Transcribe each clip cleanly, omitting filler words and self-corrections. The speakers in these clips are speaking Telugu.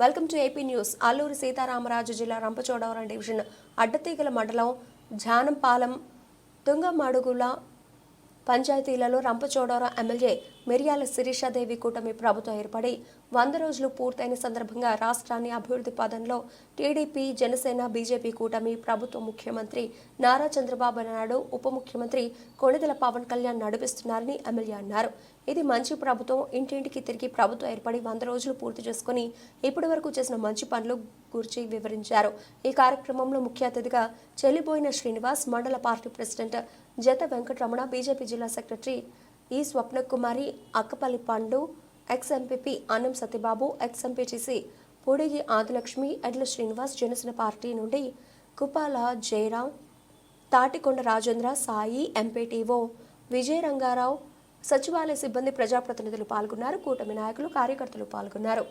Welcome to AP news. Alluri Sitaramaraju జిల్లా రంపచోడవరం డివిజన్ అడ్డతీగల మండలం జానంపాలెం తుంగమడుగుల పంచాయతీలలో రంపచోడవరం ఎమ్మెల్యే మిర్యాల శిరీషాదేవి కూటమి ప్రభుత్వం ఏర్పడి 100 రోజులు పూర్తయిన సందర్భంగా రాష్ట్రాన్ని అభివృద్ధి పదంలో టీడీపీ, జనసేన, బీజేపీ కూటమి ప్రభుత్వం ముఖ్యమంత్రి నారా చంద్రబాబు నాయుడు, ఉప ముఖ్యమంత్రి కొణిదెల పవన్ కళ్యాణ్ నడిపిస్తున్నారని ఎమ్మెల్యే అన్నారు. ఇది మంచి ప్రభుత్వం. ఇంటింటికి తిరిగి ప్రభుత్వం ఏర్పడి 100 రోజులు పూర్తి చేసుకుని ఇప్పటి వరకు చేసిన మంచి పనులు గురించి వివరించారు. ఈ కార్యక్రమంలో ముఖ్య అతిథిగా చెల్లిపోయిన శ్రీనివాస్, మండల పార్టీ ప్రెసిడెంట్ జత వెంకటరమణ, బీజేపీ జిల్లా సెక్రటరీ ఈ స్వప్నకుమారి, అక్కపల్లి పండు, ఎక్స్ ఎంపీపీ అన్నం సత్యబాబు, ఎక్స్ ఎంపీటీసీ పొడిగి ఆదిలక్ష్మి, ఎడ్ల శ్రీనివాస్, జనసేన పార్టీ నుండి కుపాల జయరాం, తాటికొండ రాజేంద్ర, సాయి, ఎంపీటీఓ విజయ రంగారావు, సచివాలయ సిబ్బంది, ప్రజాప్రతినిధులు పాల్గొన్నారు. కూటమి నాయకులు, కార్యకర్తలు పాల్గొన్నారు.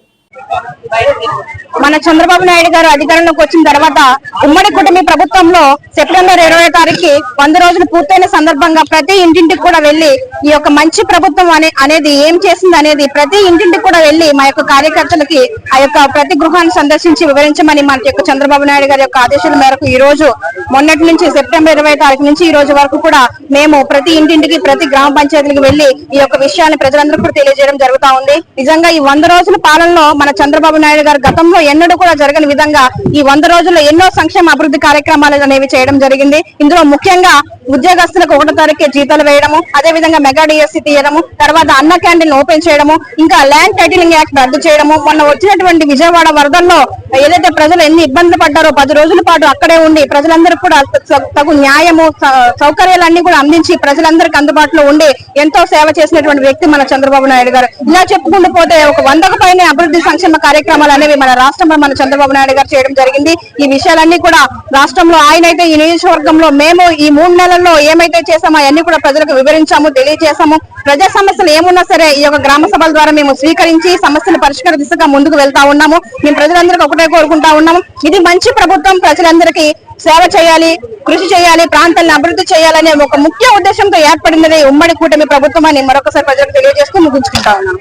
మన చంద్రబాబు నాయుడు గారు అధికారంలోకి వచ్చిన తర్వాత ఉమ్మడి కూటమి ప్రభుత్వంలో సెప్టెంబర్ 20వ తారీఖు 100 రోజులు పూర్తయిన సందర్భంగా ప్రతి ఇంటింటికి కూడా వెళ్లి ఈ యొక్క మంచి ప్రభుత్వం అనేది ఏం చేసింది అనేది ప్రతి ఇంటింటికి కూడా వెళ్లి మా యొక్క కార్యకర్తలకి ఆ యొక్క ప్రతి గృహాన్ని సందర్శించి వివరించమని మన యొక్క చంద్రబాబు నాయుడు గారి యొక్క ఆదేశాల మేరకు ఈ రోజు మొన్నటి నుంచి సెప్టెంబర్ 20వ తారీఖు నుంచి ఈ రోజు వరకు కూడా మేము ప్రతి ఇంటింటికి, ప్రతి గ్రామ పంచాయతీలకు వెళ్లి ఈ యొక్క విషయాన్ని ప్రజలందరూ కూడా తెలియజేయడం జరుగుతా ఉంది. నిజంగా ఈ 100 రోజుల పాలనలో మన చంద్రబాబు నాయుడు గారు గతంలో ఎన్నడూ కూడా జరగని విధంగా ఈ 100 రోజుల్లో ఎన్నో సంక్షేమ అభివృద్ధి కార్యక్రమాలు అనేవి చేయడం జరిగింది. ఇందులో ముఖ్యంగా ఉద్యోగస్తులకు 1వ తారీఖు జీతాలు వేయడము, అదే విధంగా మెగా డిఎస్సీ తీయడము, తర్వాత అన్న క్యాంటీన్ ఓపెన్ చేయడము, ఇంకా ల్యాండ్ టైటిలింగ్ యాక్ట్ రద్దు చేయడము, మొన్న వచ్చినటువంటి విజయవాడ వరదల్లో ఏదైతే ప్రజలు ఎన్ని ఇబ్బందులు పడ్డారో 10 రోజుల పాటు అక్కడే ఉండి ప్రజలందరూ కూడా తగు న్యాయము, సౌకర్యాలన్నీ కూడా అందించి ప్రజలందరికీ అందుబాటులో ఉండి ఎంతో సేవ చేసినటువంటి వ్యక్తి మన చంద్రబాబు నాయుడు గారు. ఇలా చెప్పుకుంటూ పోతే ఒక 100కు పైన అభివృద్ధి సంక్షేమ కార్యక్రమాలు అనేవి మన రాష్ట్రంలో మన చంద్రబాబు నాయుడు గారు చేయడం జరిగింది. ఈ విషయాలన్నీ కూడా రాష్ట్రంలో ఆయనైతే ఈ నియోజకవర్గంలో మేము ఈ 3 నెలల్లో ఏమైతే చేసామో అవన్నీ కూడా ప్రజలకు వివరించాము, తెలియజేశాము. ప్రజా సమస్యలు ఏమున్నా సరే ఈ యొక్క గ్రామ సభల ద్వారా మేము స్వీకరించి సమస్యల పరిష్కార దిశగా ముందుకు వెళ్తా ఉన్నాము. మేము ప్రజలందరికీ ఒకటే కోరుకుంటా ఉన్నాము, ఇది మంచి ప్రభుత్వం, ప్రజలందరికీ సేవ చేయాలి, కృషి చేయాలి, ప్రాంతాలను అభివృద్ధి చేయాలనే ఒక ముఖ్య ఉద్దేశంతో ఏర్పడినది ఉమ్మడి కూటమి ప్రభుత్వం అని మరొకసారి ప్రజలకు తెలియజేస్తూ ముగించుకుంటా ఉన్నాను.